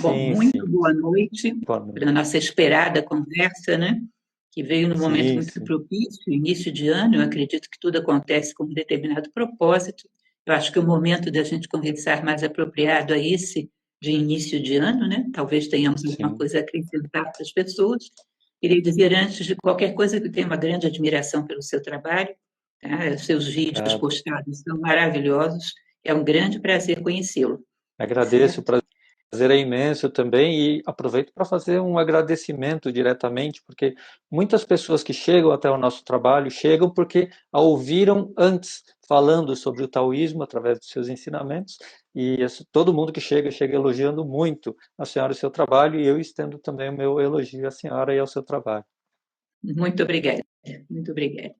Bom, Sim, muito sim. boa noite Boa noite. para a nossa esperada conversa, né? Que veio num momento Sim, muito sim. propício, início de ano. Eu acredito que tudo acontece com um determinado propósito. Eu acho que o momento da gente conversar mais apropriado é esse de início de ano, né? Talvez tenhamos alguma Sim. coisa a acrescentar para as pessoas. Queria dizer, antes de qualquer coisa, que eu tenho uma grande admiração pelo seu trabalho, tá? Os seus vídeos Obrigado. postados são maravilhosos. É um grande prazer conhecê-lo, tá Agradeço, o certo? prazer é imenso também e aproveito para fazer um agradecimento diretamente, porque muitas pessoas que chegam até o nosso trabalho chegam porque a ouviram antes falando sobre o taoísmo através dos seus ensinamentos e todo mundo que chega, chega elogiando muito a senhora e o seu trabalho e eu estendo também o meu elogio à senhora e ao seu trabalho. Muito obrigada, muito obrigada.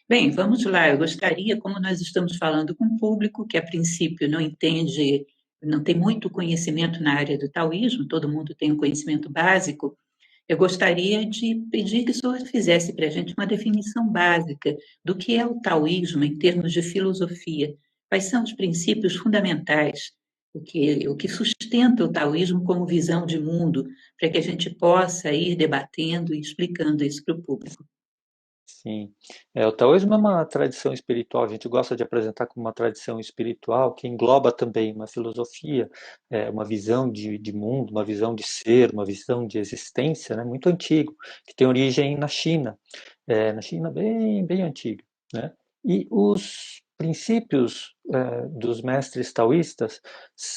Bem, vamos lá. Eu gostaria, como nós estamos falando com um público que, a princípio, não entende, não tem muito conhecimento na área do taoísmo, todo mundo tem um conhecimento básico, eu gostaria de pedir que o senhor fizesse para a gente uma definição básica do que é o taoísmo em termos de filosofia. Quais são os princípios fundamentais, o que sustenta o taoísmo como visão de mundo, para que a gente possa ir debatendo e explicando isso para o público. Sim, o taoísmo é uma tradição espiritual, a gente gosta de apresentar como uma tradição espiritual que engloba também uma filosofia, uma visão de mundo, uma visão de ser, uma visão de existência, né, muito antigo, que tem origem na China bem, bem antiga, né? E os princípios dos mestres taoístas,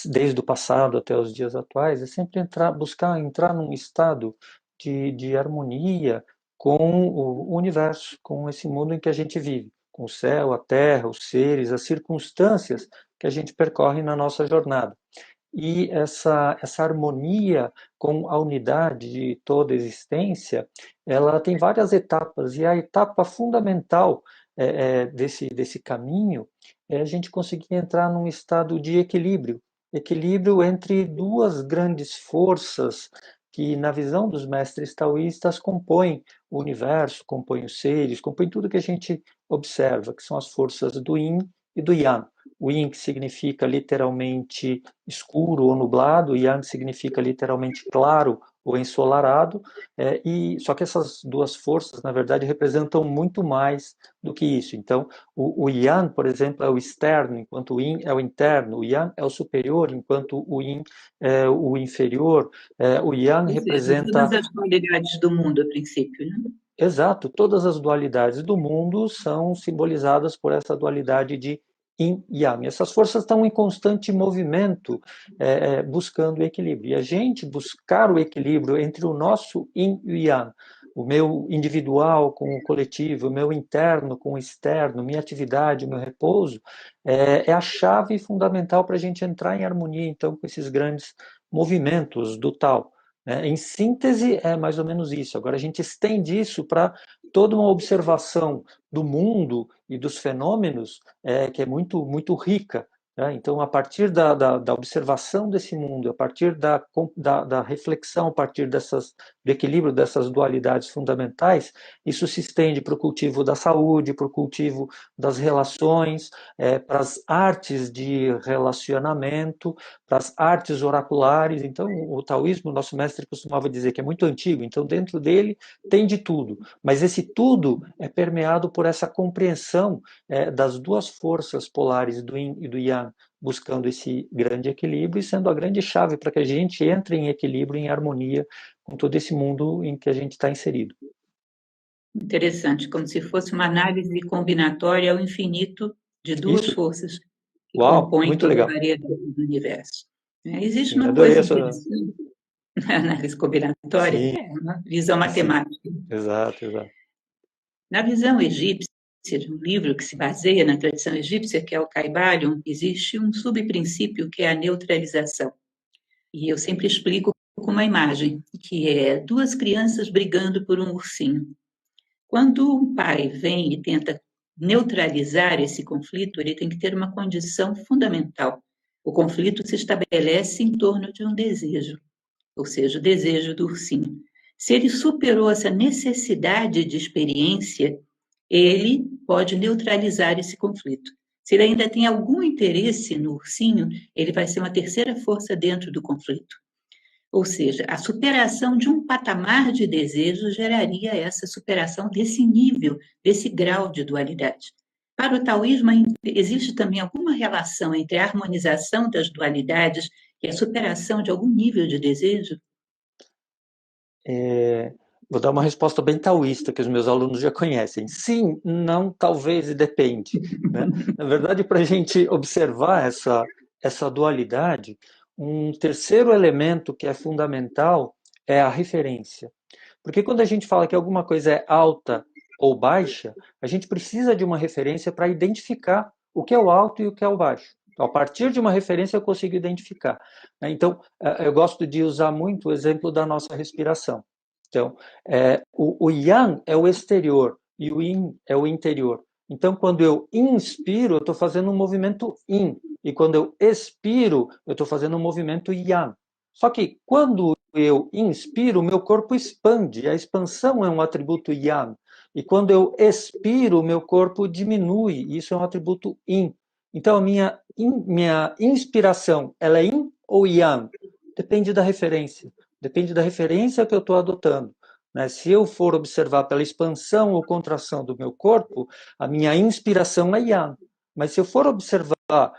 desde o passado até os dias atuais, é sempre buscar entrar num estado de harmonia, com o universo, com esse mundo em que a gente vive, com o céu, a terra, os seres, as circunstâncias que a gente percorre na nossa jornada. E essa harmonia com a unidade de toda a existência, ela tem várias etapas, e a etapa fundamental desse caminho é a gente conseguir entrar num estado de equilíbrio entre duas grandes forças que, na visão dos mestres taoístas, compõem o universo, compõem os seres, compõem tudo que a gente observa, que são as forças do Yin e do Yang. O Yin que significa literalmente escuro ou nublado, Yang significa literalmente claro ou ensolarado, e só que essas duas forças, na verdade, representam muito mais do que isso. Então, o Yang, por exemplo, é o externo, enquanto o Yin é o interno. O Yang é o superior, enquanto o Yin é o inferior. O Yang Ou seja, representa. todas as qualidades do mundo, a princípio, né? Exato, todas as dualidades do mundo são simbolizadas por essa dualidade de Yin e Yang. Essas forças estão em constante movimento, buscando o equilíbrio. E a gente buscar o equilíbrio entre o nosso Yin e o Yang, o meu individual com o coletivo, o meu interno com o externo, minha atividade, o meu repouso, é a chave fundamental para a gente entrar em harmonia, então, com esses grandes movimentos do Tao. Em síntese, é mais ou menos isso. Agora, a gente estende isso para toda uma observação do mundo e dos fenômenos que é muito, muito rica. Né? Então, a partir da observação desse mundo, a partir da reflexão, a partir do equilíbrio dessas dualidades fundamentais, isso se estende para o cultivo da saúde, para o cultivo das relações, para as artes de relacionamento, para as artes oraculares. Então, o taoísmo, o nosso mestre costumava dizer que é muito antigo, então dentro dele tem de tudo, mas esse tudo é permeado por essa compreensão das duas forças polares do Yin e do Yang, buscando esse grande equilíbrio e sendo a grande chave para que a gente entre em equilíbrio, em harmonia com todo esse mundo em que a gente está inserido. Interessante, como se fosse uma análise combinatória ao infinito de duas Isso, forças que uau, compõem muito toda a legal. variedade do universo. Existe Sim, uma adorei coisa essa. interessante na análise combinatória, Sim, uma visão sim, matemática. exato, exato. Na visão egípcia, de um livro que se baseia na tradição egípcia, que é o Caibalion, existe um subprincípio que é a neutralização. E eu sempre explico com uma imagem, que é duas crianças brigando por um ursinho. Quando um pai vem e tenta neutralizar esse conflito, ele tem que ter uma condição fundamental. O conflito se estabelece em torno de um desejo, ou seja, o desejo do ursinho. Se ele superou essa necessidade de experiência, ele pode neutralizar esse conflito. Se ele ainda tem algum interesse no ursinho, ele vai ser uma terceira força dentro do conflito. Ou seja, a superação de um patamar de desejo geraria essa superação desse nível, desse grau de dualidade. Para o taoísmo, existe também alguma relação entre a harmonização das dualidades e a superação de algum nível de desejo? Vou dar uma resposta bem taoísta, que os meus alunos já conhecem. Sim, não, talvez e depende. Né? Na verdade, para a gente observar essa dualidade, um terceiro elemento que é fundamental é a referência. Porque quando a gente fala que alguma coisa é alta ou baixa, a gente precisa de uma referência para identificar o que é o alto e o que é o baixo. Então, a partir de uma referência, eu consigo identificar. Então, eu gosto de usar muito o exemplo da nossa respiração. Então, o yang é o exterior e o yin é o interior. Então, quando eu inspiro, eu estou fazendo um movimento yin. E quando eu expiro, eu estou fazendo um movimento yang. Só que quando eu inspiro, o meu corpo expande. A expansão é um atributo yang. E quando eu expiro, o meu corpo diminui. Isso é um atributo yin. Então, a minha inspiração, ela é yin ou yang? Depende da referência. Depende da referência que eu estou adotando. Né? Se eu for observar pela expansão ou contração do meu corpo, a minha inspiração é yang. Mas se eu for observar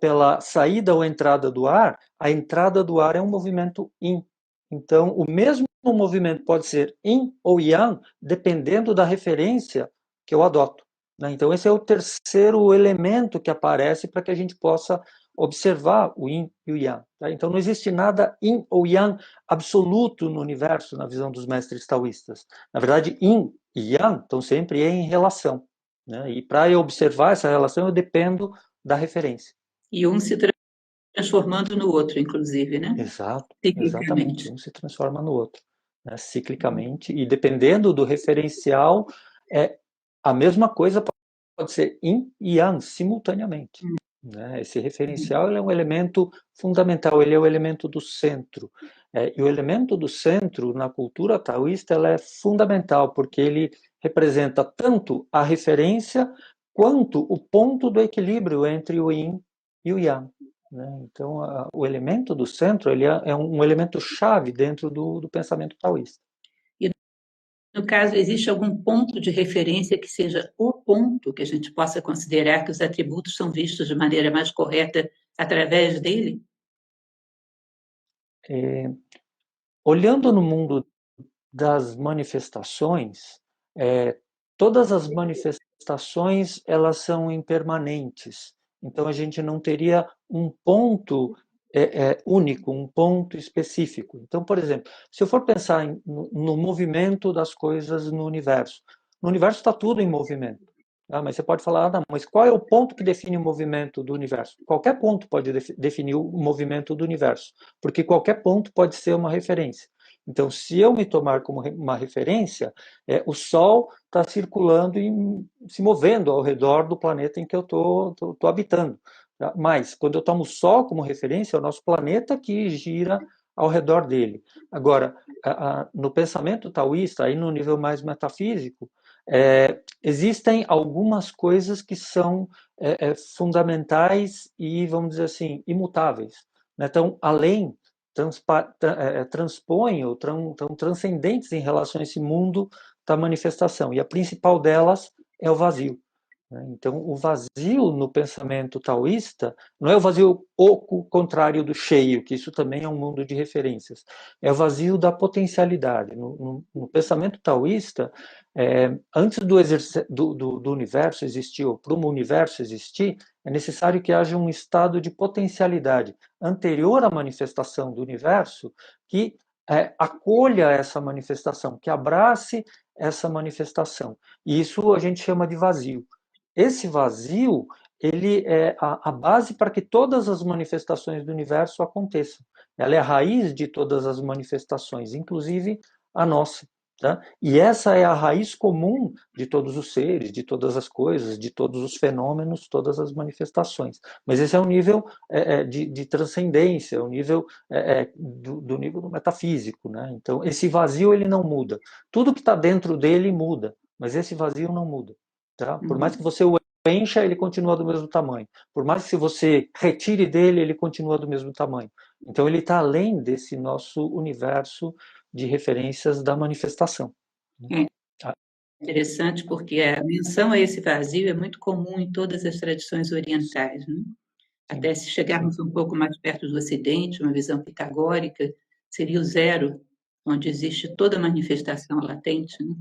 pela saída ou entrada do ar, a entrada do ar é um movimento yin. Então, o mesmo movimento pode ser yin ou yang, dependendo da referência que eu adoto. Né? Então, esse é o terceiro elemento que aparece para que a gente possa observar o yin e o yang. Tá? Então, não existe nada yin ou yang absoluto no universo, na visão dos mestres taoístas. Na verdade, yin e yang estão sempre em relação. Né? E para eu observar essa relação, eu dependo da referência. E um se transformando no outro, inclusive, né? Exato, exatamente. Ciclicamente. Um se transforma no outro, né? Ciclicamente, e dependendo do referencial, a mesma coisa pode ser yin e yang simultaneamente. Né? Esse referencial ele é um elemento fundamental, ele é o elemento do centro. E o elemento do centro, na cultura taoísta, ela é fundamental, porque ele representa tanto a referência quanto o ponto do equilíbrio entre o yin e o yang. Né? Então, o elemento do centro ele é um elemento chave dentro do pensamento taoísta. E, no caso, existe algum ponto de referência que seja o ponto que a gente possa considerar que os atributos são vistos de maneira mais correta através dele? Olhando no mundo das manifestações, todas as manifestações elas são impermanentes. Então a gente não teria um ponto único, um ponto específico. Então, por exemplo, se eu for pensar no movimento das coisas no universo está tudo em movimento. Ah, mas você pode falar, não, mas qual é o ponto que define o movimento do universo? Qualquer ponto pode definir o movimento do universo, porque qualquer ponto pode ser uma referência. Então, se eu me tomar como uma referência, o Sol está circulando e se movendo ao redor do planeta em que eu estou habitando. Tá? Mas, quando eu tomo o Sol como referência, é o nosso planeta que gira ao redor dele. Agora, no pensamento taoísta, aí no nível mais metafísico, existem algumas coisas que são fundamentais e, vamos dizer assim, imutáveis. Né? Então, além transpõem ou estão transcendentes em relação a esse mundo da manifestação. E a principal delas é o vazio. Então, o vazio no pensamento taoísta não é o vazio oco contrário do cheio, que isso também é um mundo de referências. É o vazio da potencialidade. No pensamento taoísta, antes do universo existir, ou para o universo existir, é necessário que haja um estado de potencialidade anterior à manifestação do universo que acolha essa manifestação, que abrace essa manifestação. E isso a gente chama de vazio. Esse vazio, ele é a base para que todas as manifestações do universo aconteçam. Ela é a raiz de todas as manifestações, inclusive a nossa. Tá? E essa é a raiz comum de todos os seres, de todas as coisas, de todos os fenômenos, todas as manifestações. Mas esse é um nível de transcendência, o nível do nível do metafísico. Né? Então, esse vazio ele não muda. Tudo que está dentro dele muda, mas esse vazio não muda. Tá? Por mais que você o encha, ele continua do mesmo tamanho. Por mais que você retire dele, ele continua do mesmo tamanho. Então ele está além desse nosso universo de referências da manifestação, né? É interessante porque a menção a esse vazio é muito comum em todas as tradições orientais, né? Sim, Até se chegarmos um pouco mais perto do Ocidente, uma visão pitagórica, seria o zero, onde existe toda manifestação latente, né?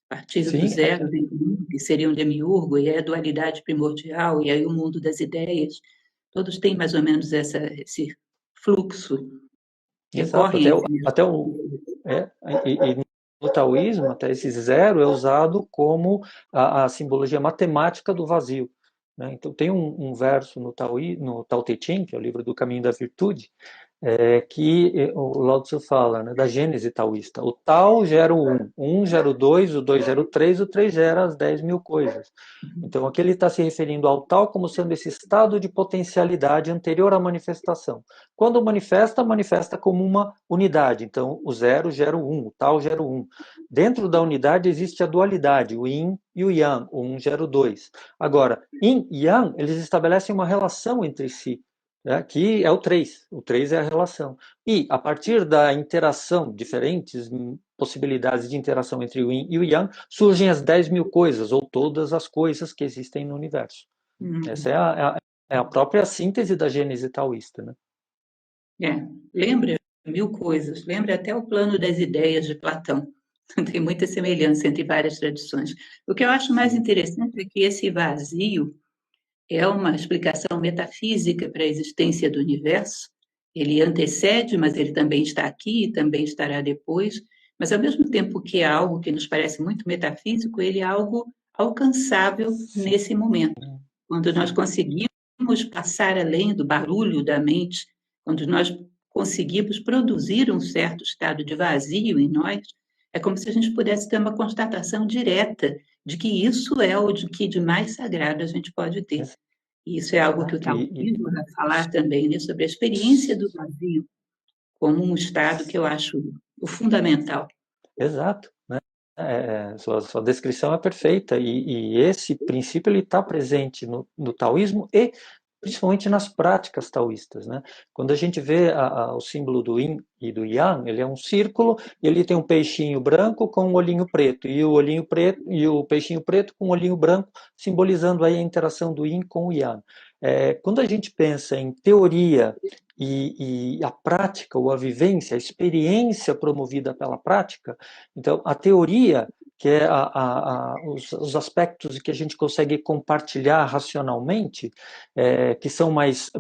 A partir do sim, zero vem o um, que seria um demiurgo, e é a dualidade primordial, e aí o mundo das ideias. Todos têm mais ou menos esse fluxo que exato. corre Até, entre até é, e no taoísmo, até esse zero é usado como a simbologia matemática do vazio, né? Então tem um verso no Tao Te Ching, que é o livro do Caminho da Virtude, que o Lao Tzu fala, né, da gênese taoísta. O Tao gera o 1 gera o 2 gera o 3 gera as 10.000 coisas. Então aqui ele está se referindo ao Tao como sendo esse estado de potencialidade anterior à manifestação. Quando manifesta, manifesta como uma unidade. Então o zero gera o Tao gera o 1. Dentro da unidade existe a dualidade, o Yin e o Yang, o 1 gera o 2. Agora, Yin e Yang, eles estabelecem uma relação entre si, né, que é o 3. O 3 é a relação. E, a partir da interação, diferentes possibilidades de interação entre o Yin e o Yang, surgem as 10.000 coisas, ou todas as coisas que existem no universo. Essa é a própria síntese da gênese taoísta, né? lembra mil coisas, lembra até o plano das ideias de Platão. Tem muita semelhança entre várias tradições. O que eu acho mais Sim. interessante é que esse vazio é uma explicação metafísica para a existência do universo. Ele antecede, mas ele também está aqui e também estará depois. Mas, ao mesmo tempo que é algo que nos parece muito metafísico, ele é algo alcançável Sim, nesse momento. Quando nós sim. conseguimos passar além do barulho da mente, quando nós conseguimos produzir um certo estado de vazio em nós, é como se a gente pudesse ter uma constatação direta de que isso é o que de mais sagrado a gente pode ter. E isso é algo que o Exato. taoísmo vai falar também, né, sobre a experiência do vazio como um estado que eu acho o fundamental. Exato, né? Sua descrição é perfeita e esse princípio ele está presente no taoísmo e principalmente nas práticas taoístas, né? Quando a gente vê o símbolo do Yin e do Yang, ele é um círculo e ele tem um peixinho branco com um olhinho preto e o olhinho preto e o peixinho preto com um olhinho branco, simbolizando aí a interação do Yin com o Yang. Quando a gente pensa em teoria e a prática ou a vivência, a experiência promovida pela prática, então a teoria, que é os aspectos que a gente consegue compartilhar racionalmente, que são mais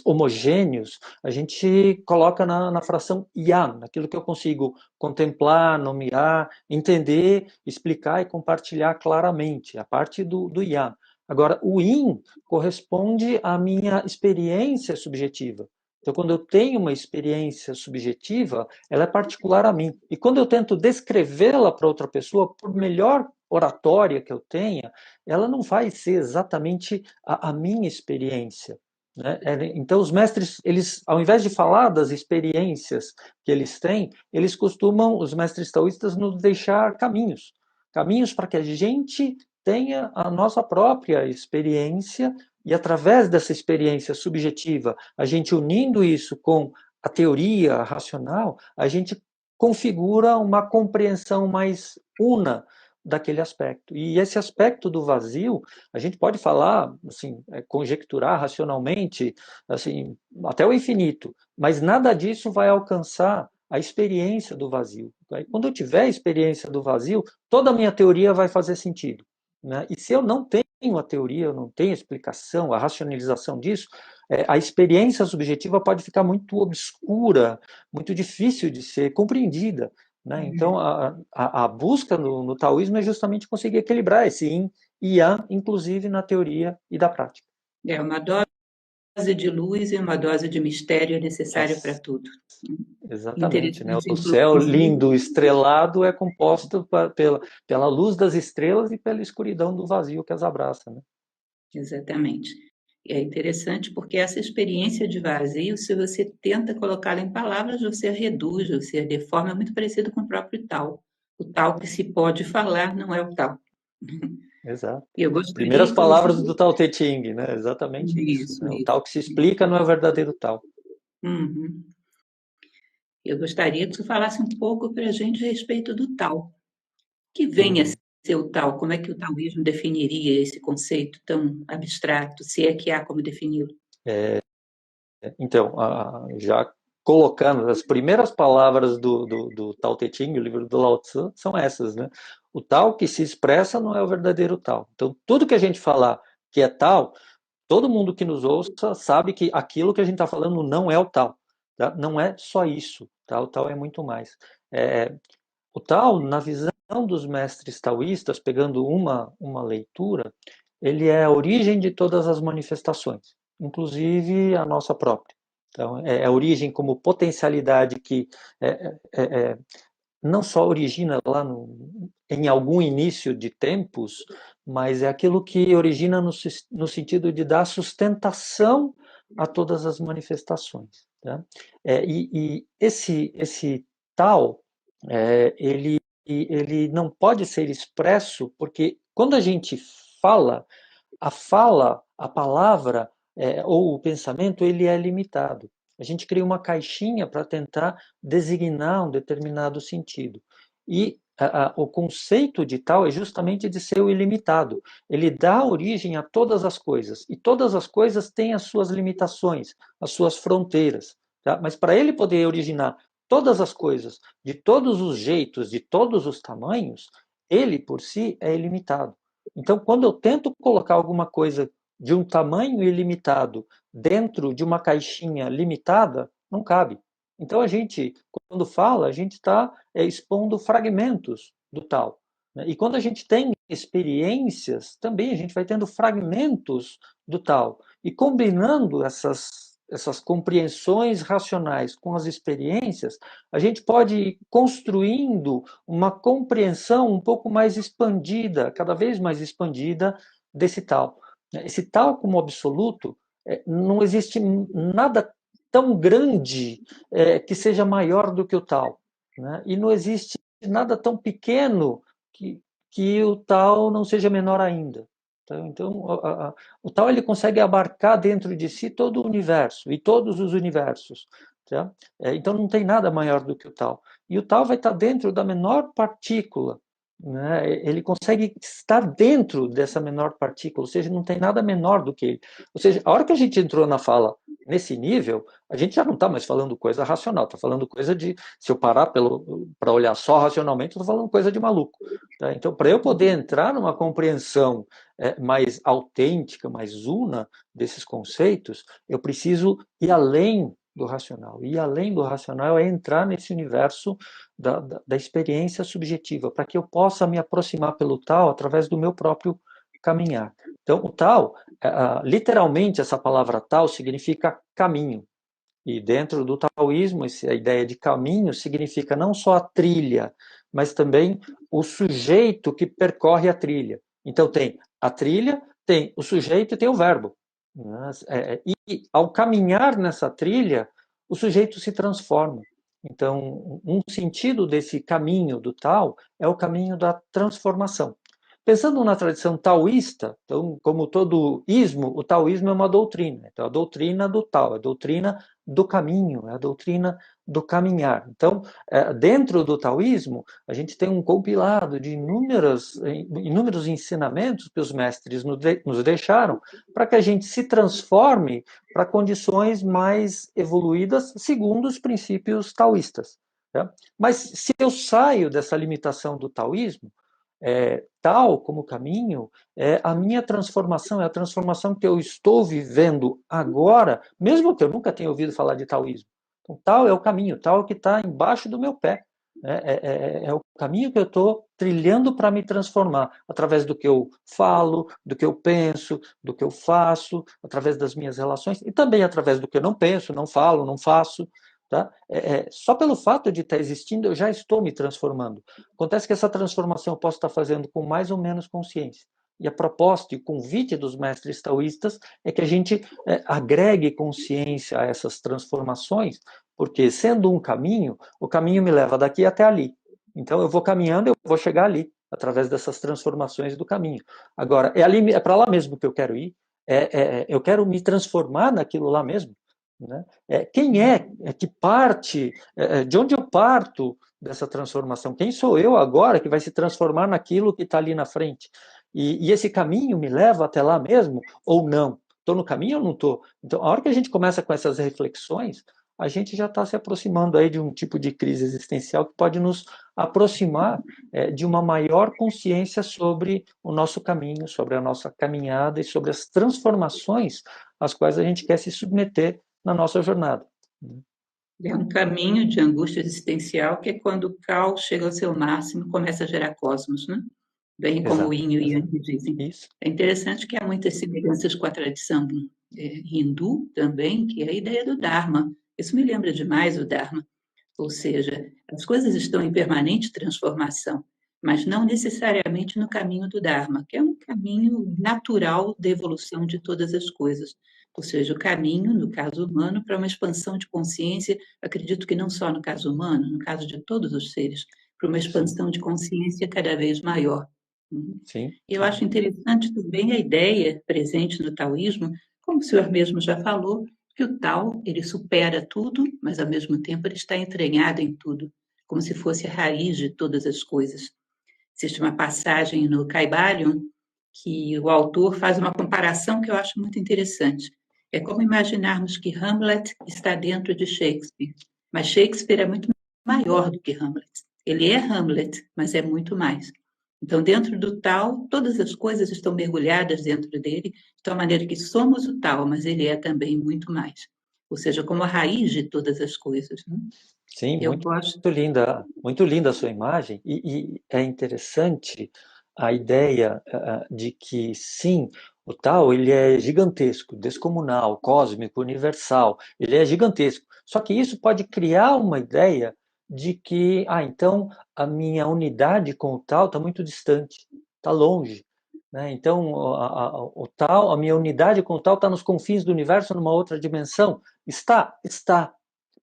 homogêneos, a gente coloca na fração yan, naquilo que eu consigo contemplar, nomear, entender, explicar e compartilhar claramente, a parte do yan. Agora, o yin corresponde à minha experiência subjetiva. Então, quando eu tenho uma experiência subjetiva, ela é particular a mim. E quando eu tento descrevê-la para outra pessoa, por melhor oratória que eu tenha, ela não vai ser exatamente a minha experiência, né? Então, os mestres, eles, ao invés de falar das experiências que eles têm, eles costumam, os mestres taoístas, nos deixar caminhos. Caminhos para que a gente tenha a nossa própria experiência e, através dessa experiência subjetiva, a gente unindo isso com a teoria racional, a gente configura uma compreensão mais una daquele aspecto. E esse aspecto do vazio, a gente pode falar, assim, conjecturar racionalmente, assim, até o infinito, mas nada disso vai alcançar a experiência do vazio. Quando eu tiver a experiência do vazio, toda a minha teoria vai fazer sentido, né? E se eu não tenho a teoria, eu não tenho a explicação, a racionalização disso, a experiência subjetiva pode ficar muito obscura, muito difícil de ser compreendida, né? Então, a busca no taoísmo é justamente conseguir equilibrar esse yin e yang, inclusive na teoria e da prática. É uma dose de luz e uma dose de mistério necessária para tudo. Exatamente, né? Interessante, O céu lindo, inclusive, estrelado, é composto pela luz das estrelas e pela escuridão do vazio que as abraça, né? exatamente. E é interessante porque essa experiência de vazio, se você tenta colocá-la em palavras, você a reduz, você a deforma, é muito parecido com o próprio tal. O tal que se pode falar não é o tal. Exato. E eu gostaria, Primeiras palavras do inclusive, Tao Te Ching, né? Exatamente isso, isso, né? O isso. tal que se explica não é o verdadeiro tal. Uhum. Eu gostaria que você falasse um pouco para a gente a respeito do Tao. Que vem a Uhum. ser o Tao? Como é que o taoísmo definiria esse conceito tão abstrato, se é que há como defini-lo? Então, já colocando as primeiras palavras do Tao Te Ching, o livro do Lao Tzu, são essas, né? O Tao que se expressa não é o verdadeiro Tao. Então, tudo que a gente falar que é Tao, todo mundo que nos ouça sabe que aquilo que a gente está falando não é o Tao. Tá? Não é só isso. Tá? O Tao é muito mais. É, o Tao, na visão dos mestres taoístas, pegando uma leitura, ele é a origem de todas as manifestações, inclusive a nossa própria. Então, é a origem como potencialidade que não só origina lá em algum início de tempos, mas é aquilo que origina no sentido de dar sustentação a todas as manifestações. Tá? E esse tal, ele não pode ser expresso, porque quando a gente fala, a palavra ou o pensamento, ele é limitado. A gente cria uma caixinha para tentar designar um determinado sentido. E o conceito de tal é justamente de ser o ilimitado. Ele dá origem a todas as coisas. E todas as coisas têm as suas limitações, as suas fronteiras. Tá? Mas para ele poder originar todas as coisas, de todos os jeitos, de todos os tamanhos, ele por si é ilimitado. Então, quando eu tento colocar alguma coisa de um tamanho ilimitado dentro de uma caixinha limitada, não cabe. Então, a gente, quando fala, a gente está expondo fragmentos do tal. Né? E quando a gente tem experiências, também a gente vai tendo fragmentos do tal. E combinando essas compreensões racionais com as experiências, a gente pode ir construindo uma compreensão um pouco mais expandida, cada vez mais expandida desse tal. Esse tal como absoluto, não existe nada tão grande que seja maior do que o tal. Né? E não existe nada tão pequeno que o tal não seja menor ainda. Então, o tal ele consegue abarcar dentro de si todo o universo e todos os universos. Tá? Então, não tem nada maior do que o tal. E o tal vai estar dentro da menor partícula. Né? Ele consegue estar dentro dessa menor partícula, ou seja, não tem nada menor do que ele. Ou seja, a hora que a gente entrou na fala nesse nível, a gente já não está mais falando coisa racional, está falando coisa de. Se eu parar para olhar só racionalmente, estou falando coisa de maluco. Tá? Então, para eu poder entrar numa compreensão mais autêntica, mais una desses conceitos, eu preciso ir além do racional. E além do racional é entrar nesse universo da experiência subjetiva, para que eu possa me aproximar pelo tal através do meu próprio caminhar. Então, o tal, literalmente, essa palavra tal significa caminho. E dentro do taoísmo, a ideia de caminho significa não só a trilha, mas também o sujeito que percorre a trilha. Então, tem a trilha, tem o sujeito e tem o verbo. E ao caminhar nessa trilha, o sujeito se transforma. Então, um sentido desse caminho do Tao é o caminho da transformação. Pensando na tradição taoísta, então, como todo ismo, o taoísmo é uma doutrina. Então, a doutrina do Tao, a doutrina do caminho, a doutrina do caminhar. Então, dentro do taoísmo, a gente tem um compilado de inúmeros ensinamentos que os mestres nos deixaram para que a gente se transforme para condições mais evoluídas segundo os princípios taoístas. Tá? Mas se eu saio dessa limitação do taoísmo, tal como caminho, a minha transformação, é a transformação que eu estou vivendo agora, mesmo que eu nunca tenha ouvido falar de taoísmo. Então, tal é o caminho, tal é o que está embaixo do meu pé. É o caminho que eu estou trilhando para me transformar, através do que eu falo, do que eu penso, do que eu faço, através das minhas relações, e também através do que eu não penso, não falo, não faço. Tá? Só pelo fato de estar existindo, eu já estou me transformando. Acontece que essa transformação eu posso estar fazendo com mais ou menos consciência. E a proposta e o convite dos mestres taoístas é que a gente agregue consciência a essas transformações, porque sendo um caminho, o caminho me leva daqui até ali. Então eu vou caminhando, eu vou chegar ali, através dessas transformações do caminho. Agora, é para lá mesmo que eu quero ir, eu quero me transformar naquilo lá mesmo. né? Quem é que parte, de onde eu parto dessa transformação? Quem sou eu agora que vai se transformar naquilo que está ali na frente? E esse caminho me leva até lá mesmo ou não? Estou no caminho ou não estou? Então, a hora que a gente começa com essas reflexões, a gente já está se aproximando aí de um tipo de crise existencial que pode nos aproximar de uma maior consciência sobre o nosso caminho, sobre a nossa caminhada e sobre as transformações às quais a gente quer se submeter na nossa jornada. É um caminho de angústia existencial que é quando o caos chega ao seu máximo, começa a gerar cosmos, né? Bem como o Exato, Yin e o exato. Yang dizem. Isso. É interessante que há muitas semelhanças com a tradição hindu também, que é a ideia do Dharma. Isso me lembra demais o Dharma. Ou seja, as coisas estão em permanente transformação, mas não necessariamente no caminho do Dharma, que é um caminho natural da evolução de todas as coisas. Ou seja, o caminho, no caso humano, para uma expansão de consciência, acredito que não só no caso humano, no caso de todos os seres, para uma Sim, expansão de consciência cada vez maior. sim, Eu sim. acho interessante também a ideia presente no taoísmo, como o senhor mesmo já falou, que o Tao, ele supera tudo, mas ao mesmo tempo ele está entranhado em tudo, como se fosse a raiz de todas as coisas. Existe uma passagem no Kybalion que o autor faz uma comparação que eu acho muito interessante. É como imaginarmos que Hamlet está dentro de Shakespeare, mas Shakespeare é muito maior do que Hamlet. Ele é Hamlet, mas é muito mais. Então, dentro do tal, todas as coisas estão mergulhadas dentro dele, de tal maneira que somos o tal, mas ele é também muito mais. Ou seja, como a raiz de todas as coisas. Né? Sim, Eu gosto. muito linda a sua imagem, e é interessante a ideia de que, sim, o tal ele é gigantesco, descomunal, cósmico, universal, ele é gigantesco. Só que isso pode criar uma ideia de que, então a minha unidade com o tal está muito distante, está longe. Né? Então, o tal, a minha unidade com o tal está nos confins do universo, numa outra dimensão. Está,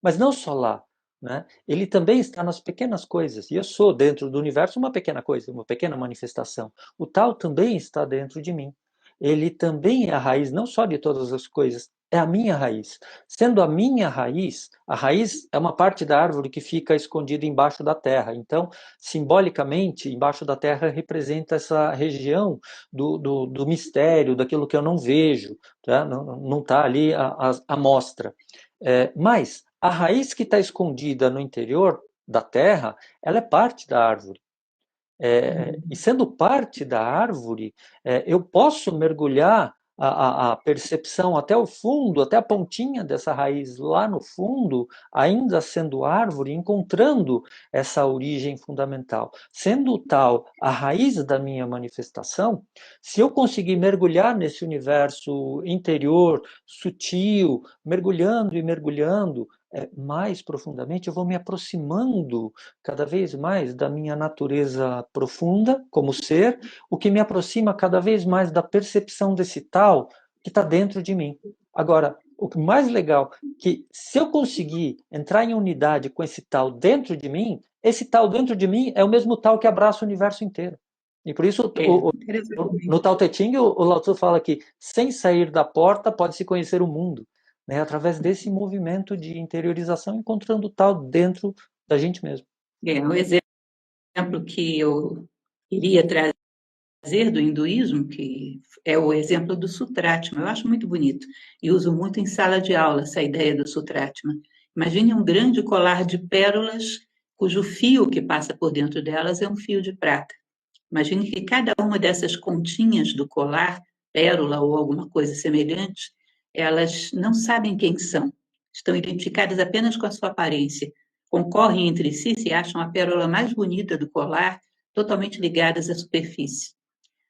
mas não só lá. Né? Ele também está nas pequenas coisas. E eu sou, dentro do universo, uma pequena coisa, uma pequena manifestação. O tal também está dentro de mim. Ele também é a raiz, não só de todas as coisas, é a minha raiz. Sendo a raiz é uma parte da árvore que fica escondida embaixo da terra. Então, simbolicamente, embaixo da terra representa essa região do mistério, daquilo que eu não vejo, tá? Não está ali a mostra. Mas a raiz que está escondida no interior da terra, ela é parte da árvore. E sendo parte da árvore, eu posso mergulhar a percepção até o fundo, até a pontinha dessa raiz lá no fundo, ainda sendo árvore, encontrando essa origem fundamental. Sendo tal a raiz da minha manifestação, se eu conseguir mergulhar nesse universo interior, sutil, mergulhando e mergulhando mais profundamente, eu vou me aproximando cada vez mais da minha natureza profunda como ser, o que me aproxima cada vez mais da percepção desse tal que está dentro de mim. Agora, o mais legal que se eu conseguir entrar em unidade com esse tal dentro de mim, esse tal dentro de mim é o mesmo tal que abraça o universo inteiro. E por isso no Interessante. Tao Te Ching o Lao Tzu fala que sem sair da porta pode-se conhecer o mundo, né? Através desse movimento de interiorização, encontrando o tal dentro da gente mesmo. Um exemplo que eu iria trazer do hinduísmo, que é o exemplo do Sutratma. Eu acho muito bonito e uso muito em sala de aula essa ideia do Sutratma. Imagine um grande colar de pérolas cujo fio que passa por dentro delas é um fio de prata. Imagine que cada uma dessas pontinhas do colar, pérola ou alguma coisa semelhante, elas não sabem quem são, estão identificadas apenas com a sua aparência. Concorrem entre si, se acham a pérola mais bonita do colar, totalmente ligadas à superfície.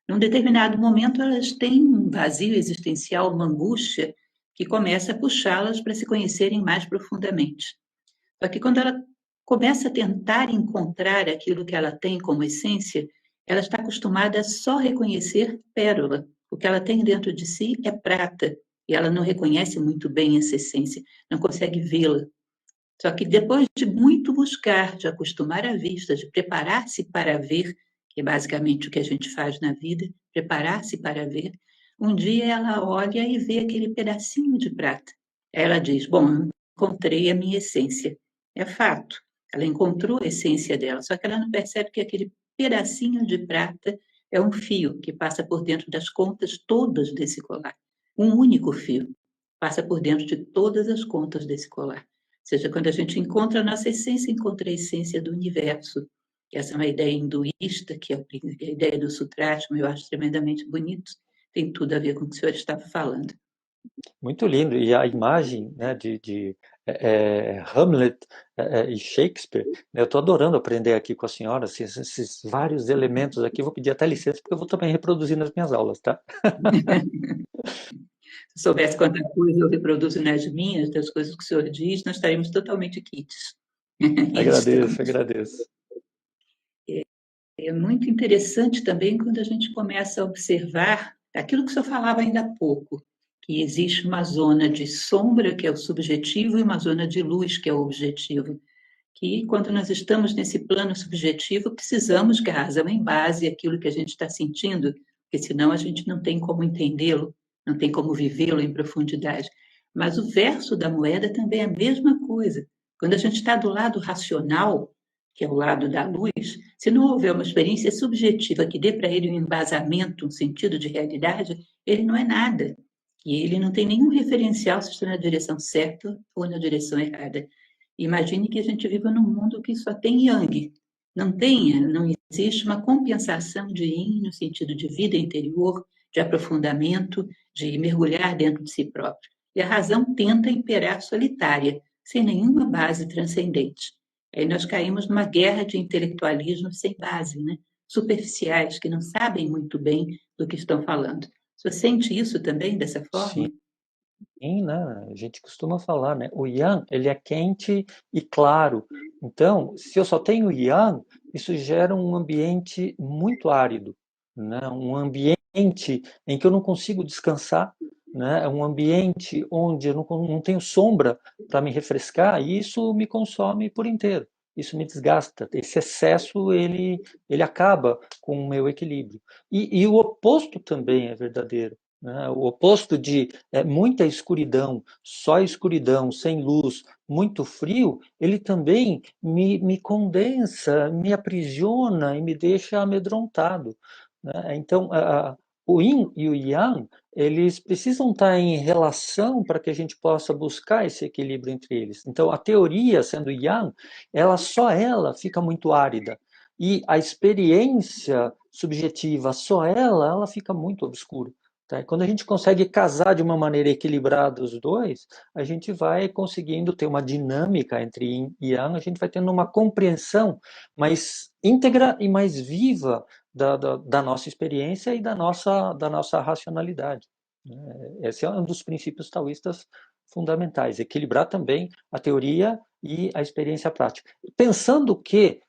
Num determinado momento, elas têm um vazio existencial, uma angústia, que começa a puxá-las para se conhecerem mais profundamente. Só que quando ela começa a tentar encontrar aquilo que ela tem como essência, ela está acostumada a só reconhecer pérola. O que ela tem dentro de si é prata, e ela não reconhece muito bem essa essência, não consegue vê-la. Só que depois de muito buscar, de acostumar a vista, de preparar-se para ver, que é basicamente o que a gente faz na vida, preparar-se para ver, um dia ela olha e vê aquele pedacinho de prata. Ela diz: bom, eu encontrei a minha essência. É fato, ela encontrou a essência dela, só que ela não percebe que aquele pedacinho de prata é um fio que passa por dentro das contas todas desse colar. Um único fio passa por dentro de todas as contas desse colar. Ou seja, quando a gente encontra a nossa essência, encontra a essência do universo. Essa é uma ideia hinduísta, que é a ideia do Sutrashma, eu acho tremendamente bonito, tem tudo a ver com o que o senhor estava falando. Muito lindo. E a imagem, né, de Hamlet e Shakespeare, né, eu estou adorando aprender aqui com a senhora esses vários elementos aqui. Vou pedir até licença, porque eu vou também reproduzir nas minhas aulas, tá? Se soubesse quanta coisa eu reproduzo nas minhas, das coisas que o senhor diz, nós estaríamos totalmente quites. E Agradeço, estamos. agradeço. É muito interessante também quando a gente começa a observar aquilo que o senhor falava ainda há pouco, que existe uma zona de sombra, que é o subjetivo, e uma zona de luz, que é o objetivo. Que quando nós estamos nesse plano subjetivo, precisamos que a razão embase aquilo que a gente está sentindo, porque senão a gente não tem como entendê-lo, não tem como vivê-lo em profundidade. Mas o verso da moeda também é a mesma coisa. Quando a gente está do lado racional, que é o lado da luz, se não houver uma experiência subjetiva que dê para ele um embasamento, um sentido de realidade, ele não é nada. E ele não tem nenhum referencial se está na direção certa ou na direção errada. Imagine que a gente viva num mundo que só tem yang. Não existe uma compensação de yin no sentido de vida interior, de aprofundamento, de mergulhar dentro de si próprio. E a razão tenta imperar solitária, sem nenhuma base transcendente. Aí nós caímos numa guerra de intelectualismo sem base, né? Superficiais, que não sabem muito bem do que estão falando. Você sente isso também dessa Sim, forma? né? A gente costuma falar, né? O yang, ele é quente e claro. Então, se eu só tenho yang, isso gera um ambiente muito árido, né? Um ambiente em que eu não consigo descansar, né? É um ambiente onde eu não tenho sombra para me refrescar e isso me consome por inteiro. Isso me desgasta. Esse excesso, ele acaba com o meu equilíbrio. E o oposto também é verdadeiro, né? O oposto de muita escuridão, só escuridão, sem luz, muito frio, ele também me condensa, me aprisiona e me deixa amedrontado, né? Então, o yin e o yang, eles precisam estar em relação para que a gente possa buscar esse equilíbrio entre eles. Então, a teoria, sendo yang, ela fica muito árida. E a experiência subjetiva, só ela fica muito obscura. Tá? E quando a gente consegue casar de uma maneira equilibrada os dois, a gente vai conseguindo ter uma dinâmica entre yin e yang, a gente vai tendo uma compreensão mais íntegra e mais viva da nossa experiência e da nossa racionalidade, né? Esse é um dos princípios taoístas fundamentais, equilibrar também a teoria e a experiência prática. Pensando que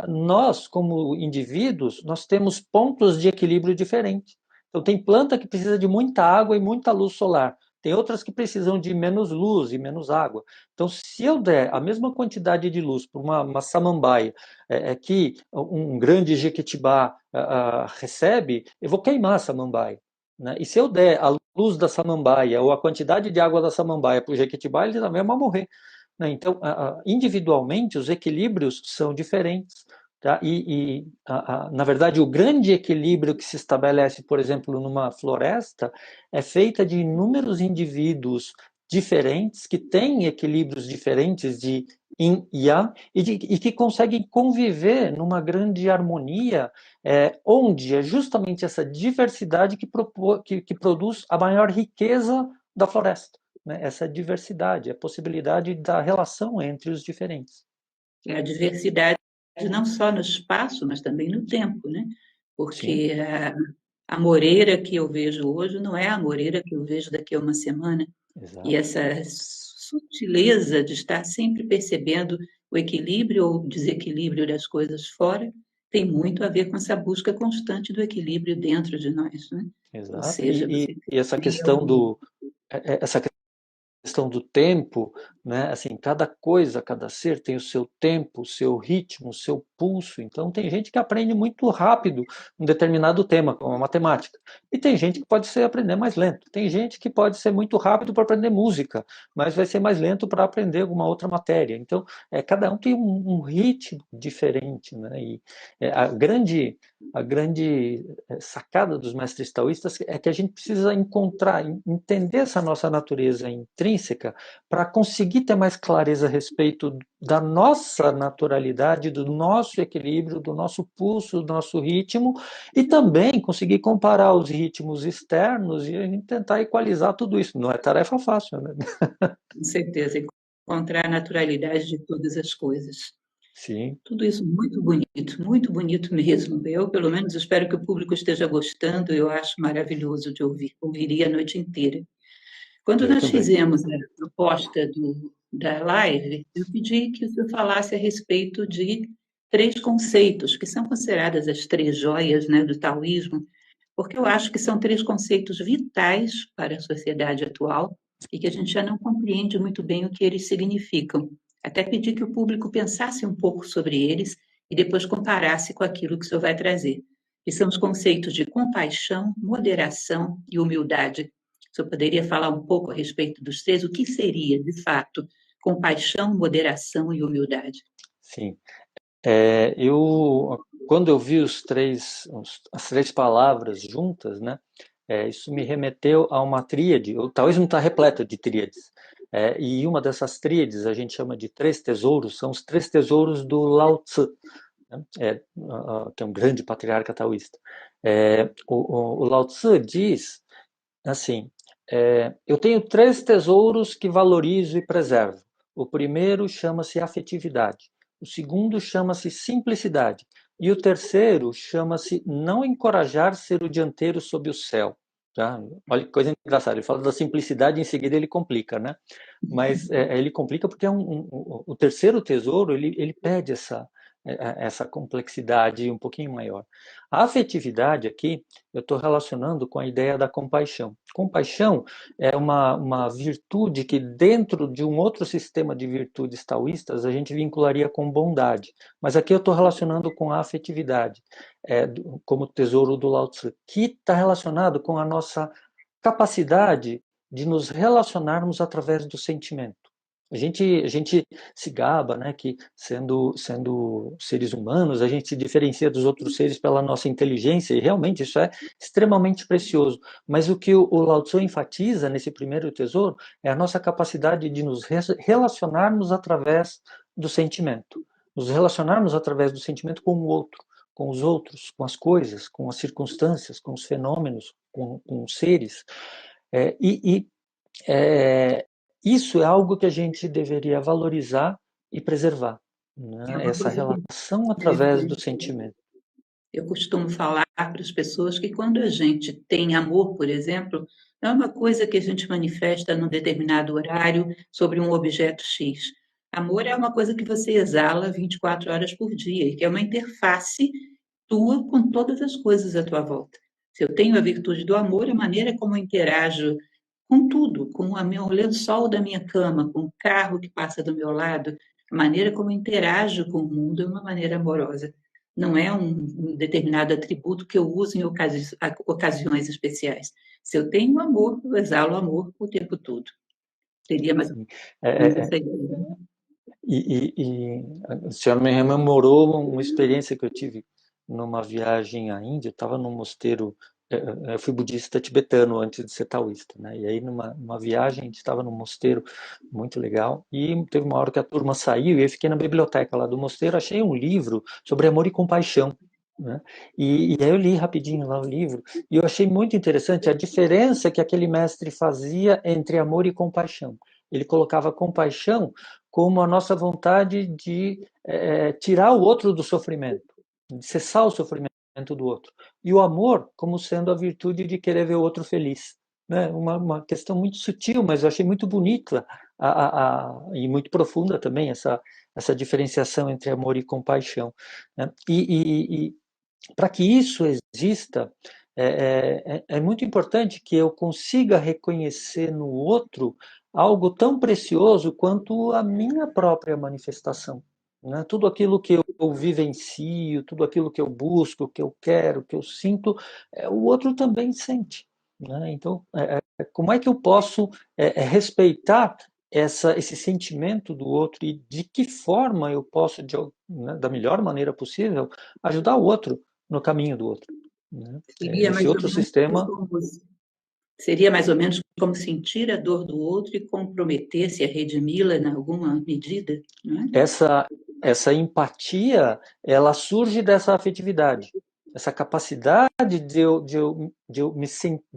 nós, como indivíduos, nós temos pontos de equilíbrio diferentes. Então, tem planta que precisa de muita água e muita luz solar. Tem outras que precisam de menos luz e menos água. Então, se eu der a mesma quantidade de luz para uma samambaia que um grande jequitibá recebe, eu vou queimar a samambaia, né? E se eu der a luz da samambaia ou a quantidade de água da samambaia para o jequitibá, ele também vai morrer, né? Então, individualmente, os equilíbrios são diferentes. Tá? Na verdade, o grande equilíbrio que se estabelece, por exemplo, numa floresta, é feita de inúmeros indivíduos diferentes, que têm equilíbrios diferentes de yin e yang, e que conseguem conviver numa grande harmonia, onde é justamente essa diversidade que produz a maior riqueza da floresta, né? Essa diversidade, a possibilidade da relação entre os diferentes. É a diversidade não só no espaço, mas também no tempo, né? Sim, Porque a moreira que eu vejo hoje não é a moreira que eu vejo daqui a uma semana. E exato. essa sutileza de estar sempre percebendo o equilíbrio ou desequilíbrio das coisas fora tem muito a ver com essa busca constante do equilíbrio dentro de nós, né? Ou Exato. seja, E, você e essa cria questão um. essa questão do tempo, né? Assim, cada coisa, cada ser tem o seu tempo, o seu ritmo, o seu pulso. Então, tem gente que aprende muito rápido um determinado tema, como a matemática. E tem gente que pode ser aprender mais lento. Tem gente que pode ser muito rápido para aprender música, mas vai ser mais lento para aprender alguma outra matéria. Então, cada um tem um ritmo diferente, né? E a grande sacada dos mestres taoístas é que a gente precisa encontrar, entender essa nossa natureza intrínseca para conseguir ter mais clareza a respeito da nossa naturalidade, do nosso equilíbrio, do nosso pulso, do nosso ritmo, e também conseguir comparar os ritmos externos e a gente tentar equalizar tudo isso. Não é tarefa fácil, né? Com certeza, encontrar a naturalidade de todas as coisas. Sim, Tudo isso muito bonito mesmo. Eu, pelo menos, espero que o público esteja gostando, eu acho maravilhoso de ouvir, ouviria a noite inteira. Quando eu nós também. fizemos a proposta da live, eu pedi que o senhor falasse a respeito de três conceitos, que são consideradas as três joias, né, do taoísmo, porque eu acho que são três conceitos vitais para a sociedade atual e que a gente já não compreende muito bem o que eles significam. Até pedi que o público pensasse um pouco sobre eles e depois comparasse com aquilo que o senhor vai trazer, que são os conceitos de compaixão, moderação e humildade. O senhor poderia falar um pouco a respeito dos três? O que seria, de fato, compaixão, moderação e humildade? Sim. Quando eu vi as três palavras juntas, né, isso me remeteu a uma tríade. O taoísmo está repleto de tríades. E uma dessas tríades a gente chama de três tesouros, são os três tesouros do Lao Tzu, né, que é um grande patriarca taoísta. O Lao Tzu diz assim: eu tenho três tesouros que valorizo e preservo. O primeiro chama-se afetividade, o segundo chama-se simplicidade e o terceiro chama-se não encorajar ser o dianteiro sob o céu. Tá? Olha que coisa engraçada, ele fala da simplicidade e em seguida ele complica, né? Mas ele complica porque o terceiro tesouro ele pede essa complexidade um pouquinho maior. A afetividade aqui eu estou relacionando com a ideia da compaixão. Compaixão é uma virtude que, dentro de um outro sistema de virtudes taoístas, a gente vincularia com bondade. Mas aqui eu estou relacionando com a afetividade, como tesouro do Lao Tzu, que está relacionado com a nossa capacidade de nos relacionarmos através do sentimento. A gente se gaba, né, que sendo seres humanos, a gente se diferencia dos outros seres pela nossa inteligência, e realmente isso é extremamente precioso. Mas o que o Lao Tzu enfatiza nesse primeiro tesouro é a nossa capacidade de nos relacionarmos através do sentimento. Nos relacionarmos através do sentimento com o outro, com os outros, com as coisas, com as circunstâncias, com os fenômenos, com os seres. É, e, é, isso é algo que a gente deveria valorizar e preservar, É né? uma Essa coisa que relação através deve. do sentimento. Eu costumo falar para as pessoas que quando a gente tem amor, por exemplo, não é uma coisa que a gente manifesta num determinado horário sobre um objeto X. Amor é uma coisa que você exala 24 horas por dia, e que é uma interface tua com todas as coisas à tua volta. Se eu tenho a virtude do amor, a maneira como eu interajo com tudo, com o lençol da minha cama, com o carro que passa do meu lado, a maneira como eu interajo com o mundo é uma maneira amorosa. Não é um determinado atributo que eu uso em ocasiões especiais. Se eu tenho amor, eu exalo amor o tempo todo. Seria mais ou Sim. É, menos é, essa é, ideia. a senhora me rememorou uma experiência que eu tive numa viagem à Índia. Eu estava num mosteiro, eu fui budista tibetano antes de ser taoísta, né? E aí numa viagem a gente estava num mosteiro muito legal e teve uma hora que a turma saiu e eu fiquei na biblioteca lá do mosteiro, achei um livro sobre amor e compaixão, né? E aí eu li rapidinho lá o livro e eu achei muito interessante a diferença que aquele mestre fazia entre amor e compaixão. Ele colocava compaixão como a nossa vontade de tirar o outro do sofrimento, de cessar o sofrimento do outro. E o amor como sendo a virtude de querer ver o outro feliz. Né? Uma questão muito sutil, mas eu achei muito bonita e muito profunda também essa diferenciação entre amor e compaixão. Né? E para que isso exista, é muito importante que eu consiga reconhecer no outro algo tão precioso quanto a minha própria manifestação, né? Tudo aquilo que eu vivencio, tudo aquilo que eu busco, que eu quero, que eu sinto, o outro também sente, né? Então, como é que eu posso respeitar esse sentimento do outro e de que forma eu posso, né, da melhor maneira possível, ajudar o outro no caminho do outro, né? Seria Esse mais ou outro menos sistema. como, seria mais ou menos como sentir a dor do outro e comprometer-se a redimi-la em alguma medida, não é? Essa empatia, ela surge dessa afetividade, essa capacidade de eu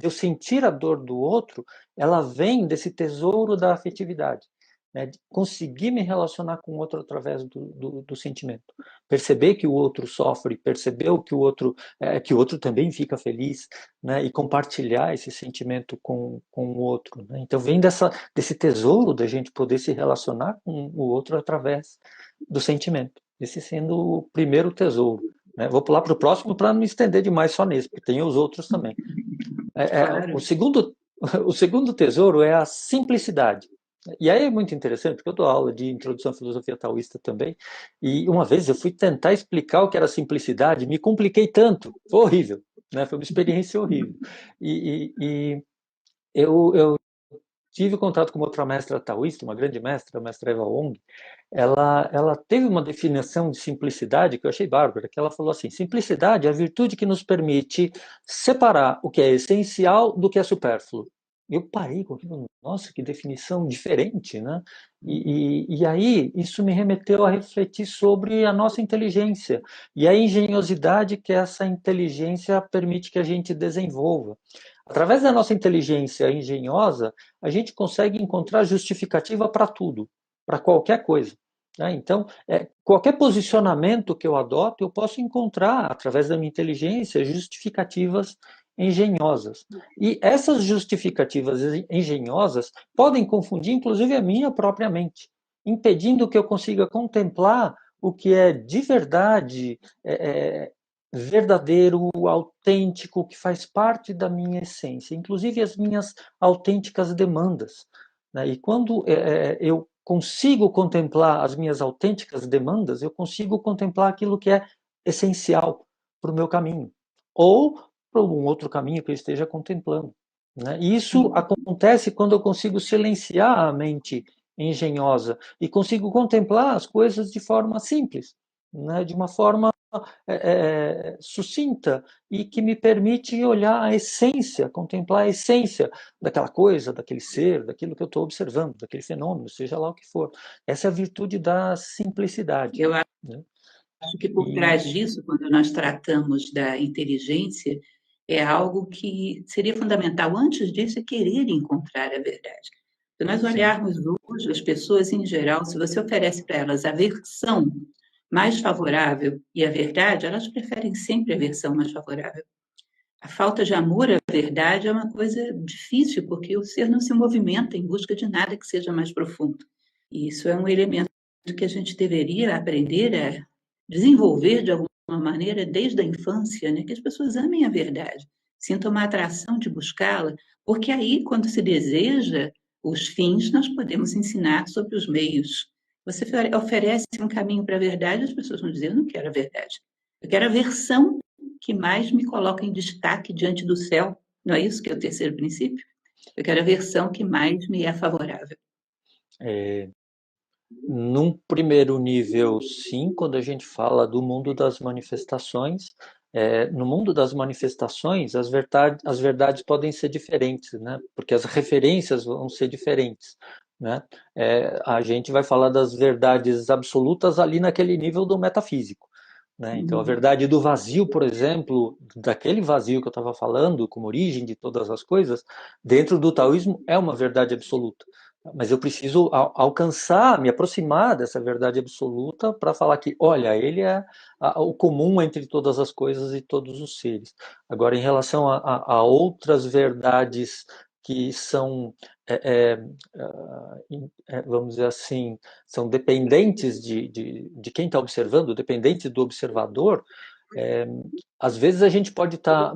sentir a dor do outro, ela vem desse tesouro da afetividade, né? De conseguir me relacionar com o outro através do sentimento, perceber que o outro sofre, perceber que o outro também fica feliz, né? E compartilhar esse sentimento com o outro, né? Então vem desse tesouro da gente poder se relacionar com o outro através do sentimento. Esse sendo o primeiro tesouro, né? Vou pular para o próximo para não me estender demais só nesse, porque tem os outros também. O Claro. segundo, o segundo tesouro é a simplicidade. E aí é muito interessante, porque eu dou aula de introdução à filosofia taoísta também, e uma vez eu fui tentar explicar o que era simplicidade, me compliquei tanto, foi horrível, né? Foi uma experiência horrível. E eu tive contato com uma outra mestra taoísta, uma grande mestra, a mestra Eva Wong. Ela teve uma definição de simplicidade que eu achei bárbara, que ela falou assim: simplicidade é a virtude que nos permite separar o que é essencial do que é supérfluo. Eu parei com aquilo, nossa, que definição diferente, né? E aí isso me remeteu a refletir sobre a nossa inteligência e a engenhosidade que essa inteligência permite que a gente desenvolva. Através da nossa inteligência engenhosa, a gente consegue encontrar justificativa para tudo, para qualquer coisa, né? Então, qualquer posicionamento que eu adoto, eu posso encontrar, através da minha inteligência, justificativas engenhosas. E essas justificativas engenhosas podem confundir, inclusive, a minha própria mente, impedindo que eu consiga contemplar o que é de verdade, verdadeiro, autêntico, que faz parte da minha essência, inclusive as minhas autênticas demandas, né? E quando eu consigo contemplar as minhas autênticas demandas, eu consigo contemplar aquilo que é essencial para o meu caminho, ou para um outro caminho que eu esteja contemplando, né? E isso acontece quando eu consigo silenciar a mente engenhosa e consigo contemplar as coisas de forma simples, né? De uma forma sucinta e que me permite olhar a essência, contemplar a essência daquela coisa, daquele ser, daquilo que eu estou observando, daquele fenômeno, seja lá o que for. Essa é a virtude da simplicidade, Eu né? acho que por E trás disso, quando nós tratamos da inteligência, é algo que seria fundamental antes disso, é querer encontrar a verdade. Se nós sim, olharmos hoje, as pessoas em geral, se você oferece para elas a versão mais favorável e a verdade, elas preferem sempre a versão mais favorável. A falta de amor à verdade é uma coisa difícil, porque o ser não se movimenta em busca de nada que seja mais profundo. E isso é um elemento que a gente deveria aprender a desenvolver de alguma maneira desde a infância, né? Que as pessoas amem a verdade, sintam uma atração de buscá-la, porque aí, quando se deseja os fins, nós podemos ensinar sobre os meios. Você oferece um caminho para a verdade, as pessoas vão dizer: eu não quero a verdade, eu quero a versão que mais me coloca em destaque diante do céu. Não é isso que é o terceiro princípio? Eu quero a versão que mais me é favorável. é, num primeiro nível, sim, quando a gente fala do mundo das manifestações, no mundo das manifestações, as verdades podem ser diferentes, né? Porque as referências vão ser diferentes, né? A gente vai falar das verdades absolutas ali naquele nível do metafísico, né? Então, a verdade do vazio, por exemplo, daquele vazio que eu estava falando, como origem de todas as coisas, dentro do taoísmo é uma verdade absoluta. Mas eu preciso alcançar, me aproximar dessa verdade absoluta para falar que, olha, ele é o comum entre todas as coisas e todos os seres. Agora, em relação a outras verdades que são, vamos dizer assim, são dependentes de quem está observando, dependentes do observador, é, às vezes a gente pode estar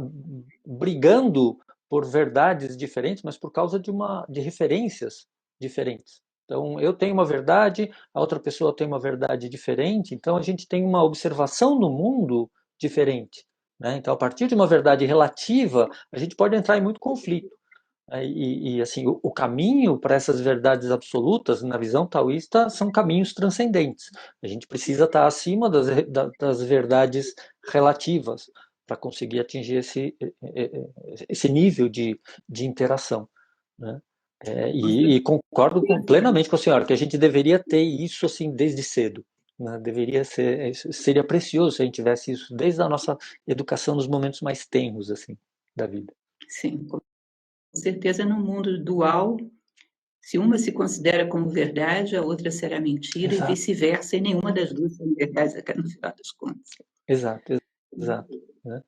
brigando por verdades diferentes, mas por causa de referências diferentes. Então, eu tenho uma verdade, a outra pessoa tem uma verdade diferente, então a gente tem uma observação no mundo diferente, né? Então, a partir de uma verdade relativa, a gente pode entrar em muito conflito. Assim, o caminho para essas verdades absolutas, na visão taoísta, são caminhos transcendentes. A gente precisa estar acima das verdades relativas para conseguir atingir esse nível de interação, né? E concordo plenamente com a senhora que a gente deveria ter isso assim desde cedo, né? Seria precioso se a gente tivesse isso desde a nossa educação nos momentos mais tenros assim da vida. Sim, com certeza no mundo dual, se uma se considera como verdade, a outra será mentira e Exato. vice-versa, e nenhuma das duas são verdades no final das contas. Exato, exato, né?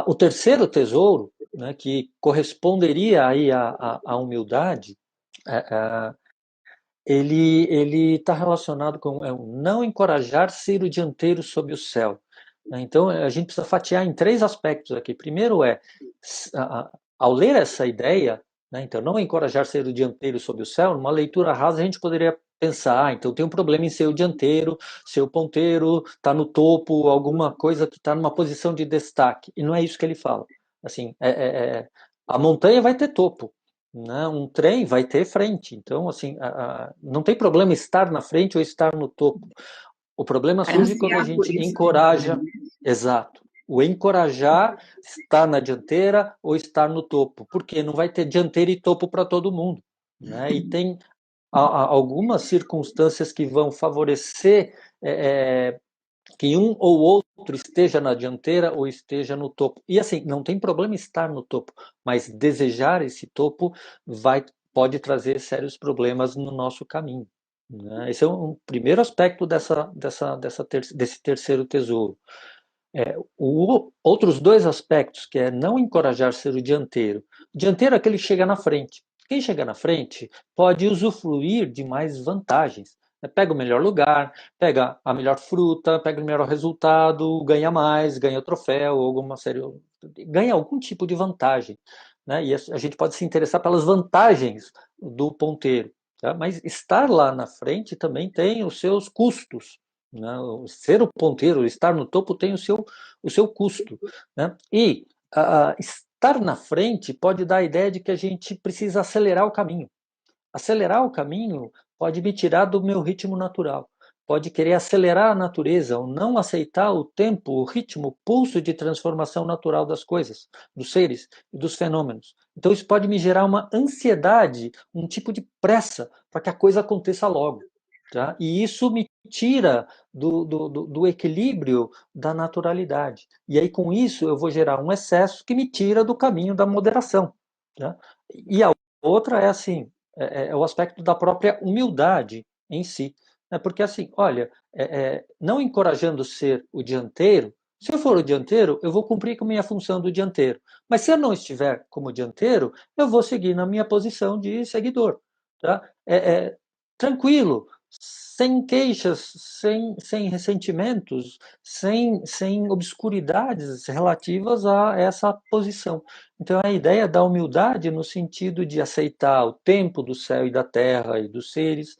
O terceiro tesouro, né, que corresponderia aí à humildade, é, é, ele está relacionado com o não encorajar ser o dianteiro sob o céu, né? Então a gente precisa fatiar em três aspectos aqui. Primeiro ao ler essa ideia, né, então não encorajar ser o dianteiro sob o céu, numa leitura rasa a gente poderia pensar, então tem um problema em ser o dianteiro, ser o ponteiro, está no topo, alguma coisa que está numa posição de destaque. E não é isso que ele fala. Assim, a montanha vai ter topo, né? Um trem vai ter frente. Então, assim, não tem problema estar na frente ou estar no topo. O problema É surge quando a ansiar por gente isso também, encoraja. né? Exato. O encorajar estar na dianteira ou estar no topo, porque não vai ter dianteira e topo para todo mundo, né? E tem algumas circunstâncias que vão favorecer que um ou outro esteja na dianteira ou esteja no topo. E assim, não tem problema estar no topo, mas desejar esse topo pode trazer sérios problemas no nosso caminho, né? Esse é um primeiro aspecto desse terceiro tesouro. Outros dois aspectos, que é não encorajar ser o dianteiro. O dianteiro é aquele que chega na frente. Quem chega na frente pode usufruir de mais vantagens. Pega o melhor lugar, pega a melhor fruta, pega o melhor resultado, ganha mais, ganha o troféu, alguma série, ganha algum tipo de vantagem, né? E a gente pode se interessar pelas vantagens do ponteiro, tá? Mas estar lá na frente também tem os seus custos, né? Ser o ponteiro, estar no topo tem o seu custo, né? E estar na frente pode dar a ideia de que a gente precisa acelerar o caminho. Acelerar o caminho pode me tirar do meu ritmo natural, pode querer acelerar a natureza, ou não aceitar o tempo, o ritmo, o pulso de transformação natural das coisas, dos seres e dos fenômenos. Então isso pode me gerar uma ansiedade, um tipo de pressa para que a coisa aconteça logo. Tá? E isso me tira do equilíbrio da naturalidade. E aí, com isso, eu vou gerar um excesso que me tira do caminho da moderação. Tá? E a outra é assim, é o aspecto da própria humildade em si. Né? Porque assim, olha, não encorajando ser o dianteiro, se eu for o dianteiro, eu vou cumprir com a minha função do dianteiro. Mas se eu não estiver como dianteiro, eu vou seguir na minha posição de seguidor. Tá? Tranquilo, sem queixas, sem ressentimentos, sem obscuridades relativas a essa posição. Então, a ideia da humildade no sentido de aceitar o tempo do céu e da terra e dos seres,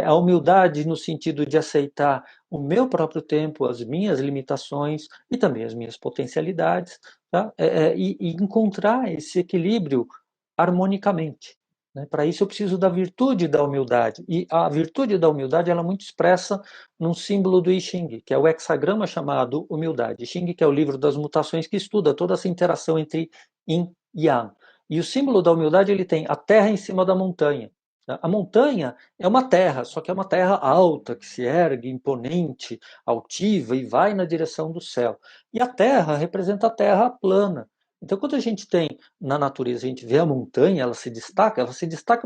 a humildade no sentido de aceitar o meu próprio tempo, as minhas limitações e também as minhas potencialidades, tá? E encontrar esse equilíbrio harmonicamente, né? Para isso eu preciso da virtude da humildade. E a virtude da humildade ela é muito expressa num símbolo do I Ching, que é o hexagrama chamado humildade. I Ching, que é o livro das mutações, que estuda toda essa interação entre Yin e Yang. E o símbolo da humildade ele tem a terra em cima da montanha. A montanha é uma terra, só que é uma terra alta, que se ergue, imponente, altiva e vai na direção do céu. E a terra representa a terra plana. Então, quando a gente tem na natureza, a gente vê a montanha, ela se destaca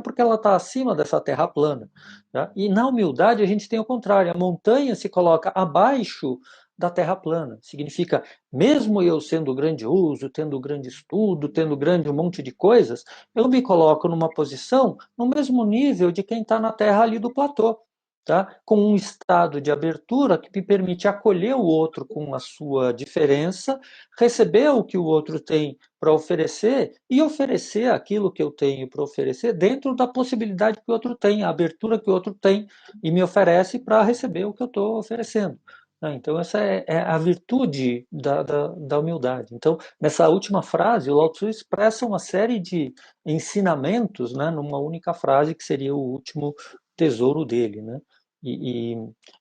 porque ela está acima dessa terra plana. Tá? E na humildade a gente tem o contrário, a montanha se coloca abaixo da terra plana. Significa, mesmo eu sendo grandioso, tendo grande estudo, tendo grande um monte de coisas, eu me coloco numa posição no mesmo nível de quem está na terra ali do platô. tá? Com um estado de abertura que me permite acolher o outro com a sua diferença, receber o que o outro tem para oferecer e oferecer aquilo que eu tenho para oferecer dentro da possibilidade que o outro tem, a abertura que o outro tem e me oferece para receber o que eu estou oferecendo. Né? Então, essa é a virtude da humildade. Então, nessa última frase, o Lao Tzu expressa uma série de ensinamentos, né, numa única frase que seria o último tesouro dele, né? E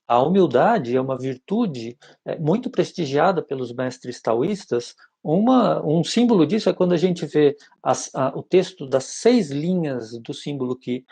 a humildade é uma virtude muito prestigiada pelos mestres taoístas. Um símbolo disso é quando a gente vê o texto das 6 linhas do símbolo que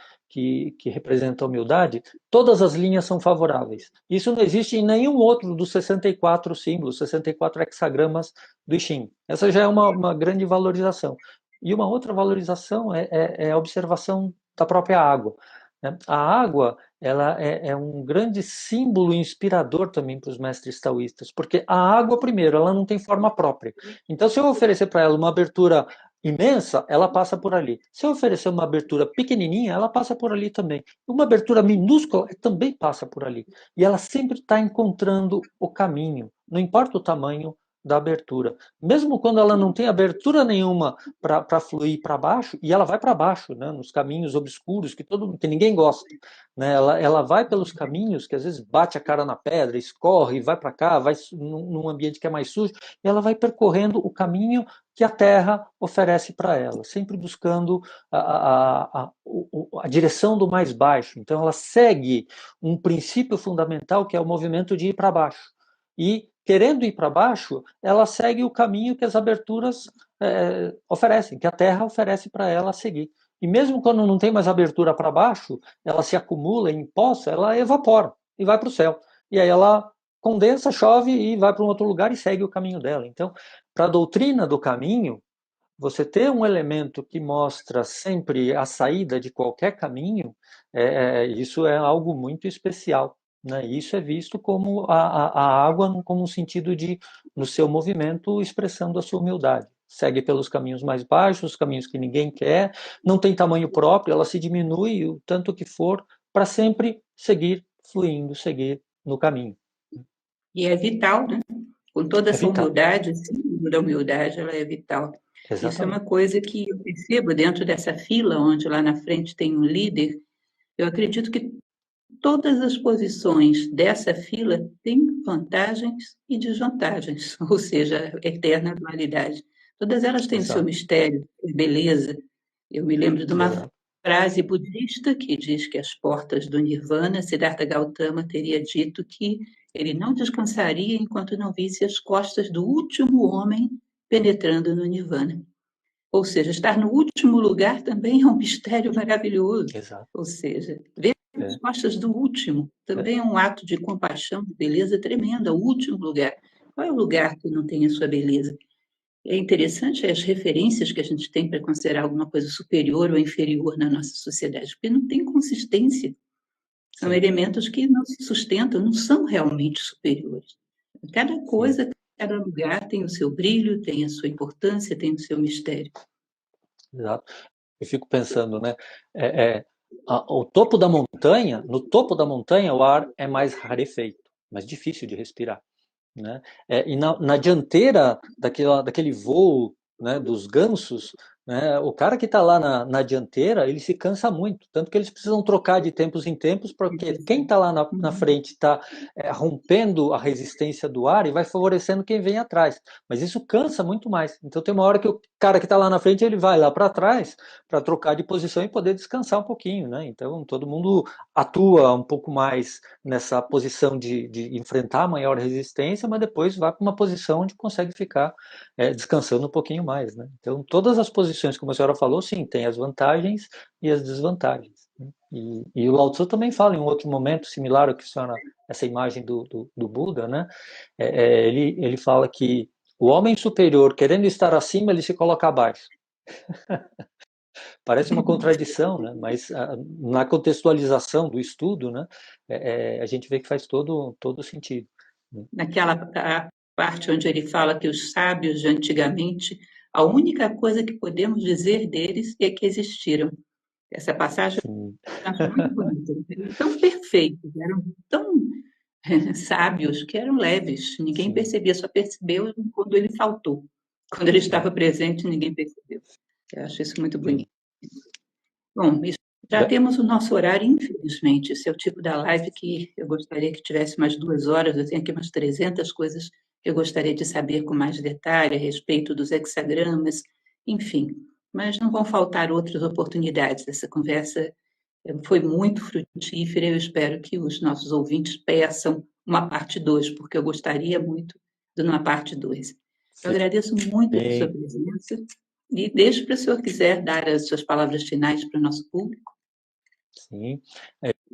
representa a humildade, todas as linhas são favoráveis. Isso não existe em nenhum outro dos 64 símbolos, 64 hexagramas do I Ching. Essa já é uma grande valorização. E uma outra valorização é a observação da própria água. Né? A água ela é um grande símbolo inspirador também para os mestres taoístas, porque a água, primeiro, ela não tem forma própria. Então, se eu oferecer para ela uma abertura imensa, ela passa por ali. Se eu oferecer uma abertura pequenininha, ela passa por ali também. Uma abertura minúscula também passa por ali. E ela sempre está encontrando o caminho, não importa o tamanho da abertura. Mesmo quando ela não tem abertura nenhuma para fluir para baixo, e ela vai para baixo, né, nos caminhos obscuros que ninguém gosta. Né? Ela vai pelos caminhos que às vezes bate a cara na pedra, escorre, vai para cá, vai num ambiente que é mais sujo, e ela vai percorrendo o caminho que a terra oferece para ela, sempre buscando a direção do mais baixo. Então, ela segue um princípio fundamental que é o movimento de ir para baixo. E, querendo ir para baixo, ela segue o caminho que as aberturas oferecem, que a terra oferece para ela seguir. E mesmo quando não tem mais abertura para baixo, ela se acumula em poça, ela evapora e vai para o céu. E aí ela condensa, chove e vai para um outro lugar e segue o caminho dela. Então, para a doutrina do caminho, você ter um elemento que mostra sempre a saída de qualquer caminho, isso é algo muito especial. Né? Isso é visto como a água, como um sentido de, no seu movimento, expressando a sua humildade. Segue pelos caminhos mais baixos, os caminhos que ninguém quer, não tem tamanho próprio, ela se diminui o tanto que for, para sempre seguir fluindo, seguir no caminho. E é vital, né? Com toda É essa vital. humildade, assim, da humildade, ela é vital. Isso é uma Exatamente. coisa que eu percebo dentro dessa fila, onde lá na frente tem um líder. Eu acredito que todas as posições dessa fila têm vantagens e desvantagens, ou seja, eterna dualidade. Todas elas têm o seu Exato. mistério, beleza. Eu me lembro de uma Exato. frase budista que diz que as portas do Nirvana, Siddhartha Gautama teria dito que ele não descansaria enquanto não visse as costas do último homem penetrando no Nirvana. Ou seja, estar no último lugar também é um mistério maravilhoso. Exato. Ou seja, ver as É, costas do último é, também é um ato de compaixão, de beleza tremenda, o último lugar. Qual é o lugar que não tem a sua beleza? É interessante as referências que a gente tem para considerar alguma coisa superior ou inferior na nossa sociedade, porque não tem consistência. São sim, elementos que não se sustentam, não são realmente superiores. Cada sim. coisa, cada lugar tem o seu brilho, tem a sua importância, tem o seu mistério. Exato. Eu fico pensando, né? É, é, o topo da montanha, no topo da montanha, o ar é mais rarefeito, mais difícil de respirar, né? E na dianteira daquele voo, né, dos gansos, né, o cara que está lá na dianteira, ele se cansa muito, tanto que eles precisam trocar de tempos em tempos, porque quem está lá na Uhum. frente está rompendo a resistência do ar e vai favorecendo quem vem atrás. Mas isso cansa muito mais. Então tem uma hora que o cara que está lá na frente ele vai lá para trás para trocar de posição e poder descansar um pouquinho, né? Então todo mundo atua um pouco mais nessa posição de enfrentar maior resistência, mas depois vai para uma posição onde consegue ficar descansando um pouquinho mais, né? Então, todas as posições, como a senhora falou, sim, tem as vantagens e as desvantagens. Né? E o Lao Tzu também fala em um outro momento similar ao que a senhora, essa imagem do Buda, né? Ele fala que o homem superior, querendo estar acima, ele se coloca abaixo. Parece uma contradição, né? Mas na contextualização do estudo, né, a gente vê que faz todo sentido. Né? Naquela parte onde ele fala que os sábios de antigamente, a única coisa que podemos dizer deles é que existiram. Essa passagem Sim. eu acho muito bonita. Eram tão perfeitos, eram tão sábios que eram leves. Ninguém Sim. percebia, só percebeu quando ele faltou. Quando ele estava presente, ninguém percebeu. Eu acho isso muito Sim. bonito. Bom, já Be- temos o nosso horário, infelizmente. Esse é o tipo da live que eu gostaria que tivesse mais 2 horas. Eu tenho aqui umas 300 coisas que eu gostaria de saber com mais detalhe a respeito dos hexagramas, enfim. Mas não vão faltar outras oportunidades. Essa conversa foi muito frutífera. Eu espero que os nossos ouvintes peçam uma parte 2, porque eu gostaria muito de uma parte 2. Eu agradeço muito a sua Sim. presença e deixo para o senhor quiser dar as suas palavras finais para o nosso público. Sim,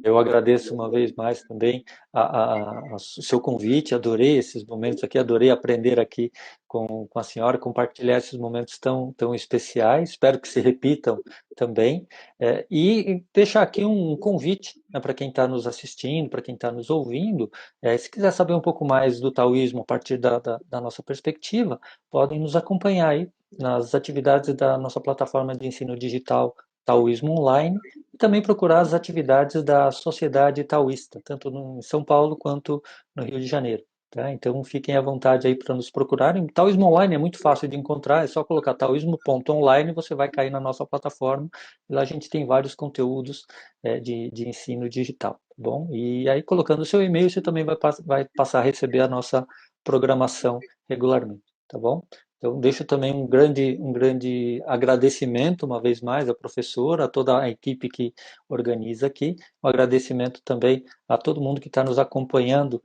eu agradeço uma vez mais também o seu convite, adorei esses momentos aqui, adorei aprender aqui com a senhora, compartilhar esses momentos tão especiais, espero que se repitam também, e deixar aqui um convite, né, para quem está nos assistindo, para quem está nos ouvindo, se quiser saber um pouco mais do taoísmo a partir da nossa perspectiva, podem nos acompanhar aí nas atividades da nossa plataforma de ensino digital Taoísmo Online, e também procurar as atividades da Sociedade Taoísta, tanto em São Paulo quanto no Rio de Janeiro. Tá? Então fiquem à vontade aí para nos procurarem. Taoísmo Online é muito fácil de encontrar, é só colocar taoísmo.online, você vai cair na nossa plataforma, e lá a gente tem vários conteúdos de ensino digital, tá bom? E aí colocando o seu e-mail, você também vai passar a receber a nossa programação regularmente, tá bom? Então, deixo também um grande agradecimento, uma vez mais, ao professor, a toda a equipe que organiza aqui, um agradecimento também a todo mundo que está nos acompanhando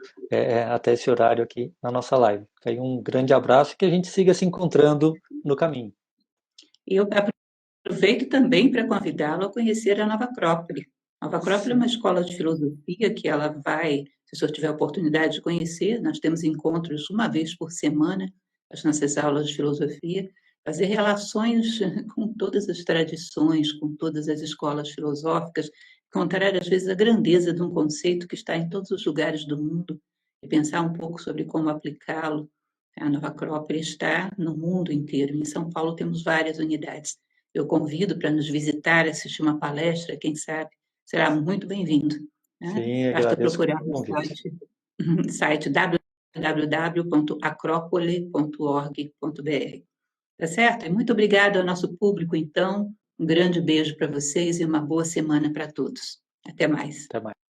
até esse horário aqui na nossa live. Aí um grande abraço e que a gente siga se encontrando no caminho. E eu aproveito também para convidá-lo a conhecer a Nova Acrópole. Nova Acrópole é uma escola de filosofia que ela vai, se o senhor tiver a oportunidade de conhecer, nós temos encontros uma vez por semana, as nossas aulas de filosofia, fazer relações com todas as tradições, com todas as escolas filosóficas, encontrar às vezes a grandeza de um conceito que está em todos os lugares do mundo e pensar um pouco sobre como aplicá-lo. A Nova Acrópole está no mundo inteiro. Em São Paulo temos várias unidades. Eu convido para nos visitar, assistir uma palestra, quem sabe, será muito bem-vindo. Né? Sim, Basta agradeço procurar o no convite. site www.acropole.org.br. Tá certo? E muito obrigado ao nosso público, então. Um grande beijo para vocês e uma boa semana para todos. Até mais. Até mais.